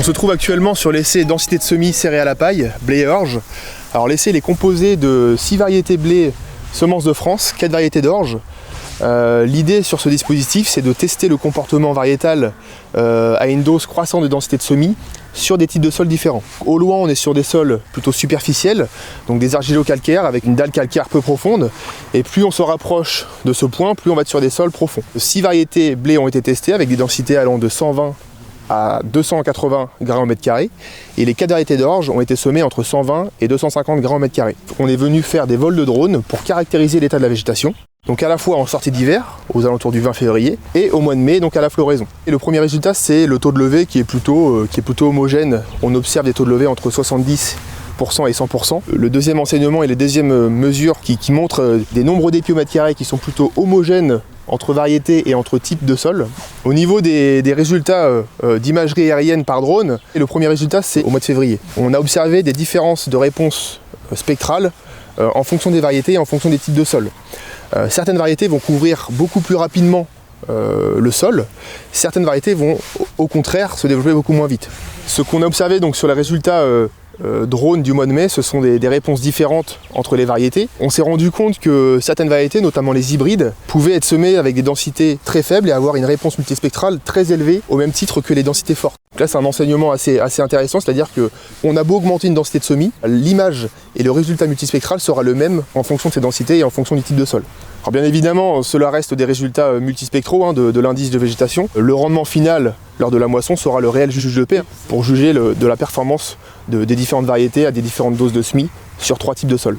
On se trouve actuellement sur l'essai densité de semis céréales à paille, blé et orge. Alors l'essai est composé de 6 variétés blé semences de France, 4 variétés d'orge. L'idée sur ce dispositif, c'est de tester le comportement variétal à une dose croissante de densité de semis sur des types de sols différents. Au loin, on est sur des sols plutôt superficiels, donc des argilo-calcaires avec une dalle calcaire peu profonde. Et plus on se rapproche de ce point, plus on va être sur des sols profonds. 6 variétés blé ont été testées avec des densités allant de 120 à 280 grammes au mètre carré, et les 4 variétés d'orge ont été semées entre 120 et 250 grammes au mètre carré. On est venu faire des vols de drone pour caractériser l'état de la végétation, donc à la fois en sortie d'hiver, aux alentours du 20 février, et au mois de mai, donc à la floraison. Et le premier résultat, c'est le taux de levée qui est plutôt homogène. On observe des taux de levée entre 70% et 100%. Le deuxième enseignement et les deuxièmes mesures qui montrent des nombres d'épis au mètre carré qui sont plutôt homogènes entre variétés et entre types de sols. Au niveau des résultats d'imagerie aérienne par drone, le premier résultat c'est au mois de février. On a observé des différences de réponse spectrale en fonction des variétés et en fonction des types de sols. Certaines variétés vont couvrir beaucoup plus rapidement le sol, certaines variétés vont au contraire se développer beaucoup moins vite. Ce qu'on a observé donc sur les résultats drone du mois de mai, ce sont des réponses différentes entre les variétés. On s'est rendu compte que certaines variétés, notamment les hybrides, pouvaient être semées avec des densités très faibles et avoir une réponse multispectrale très élevée, au même titre que les densités fortes. Donc là, c'est un enseignement assez intéressant, c'est-à-dire qu'on a beau augmenter une densité de semis, l'image et le résultat multispectral sera le même en fonction de ces densités et en fonction du type de sol. Alors bien évidemment, cela reste des résultats multispectraux de l'indice de végétation. Le rendement final lors de la moisson sera le réel juge de paix pour juger de la performance des différentes variétés à des différentes doses de semis sur 3 types de sols.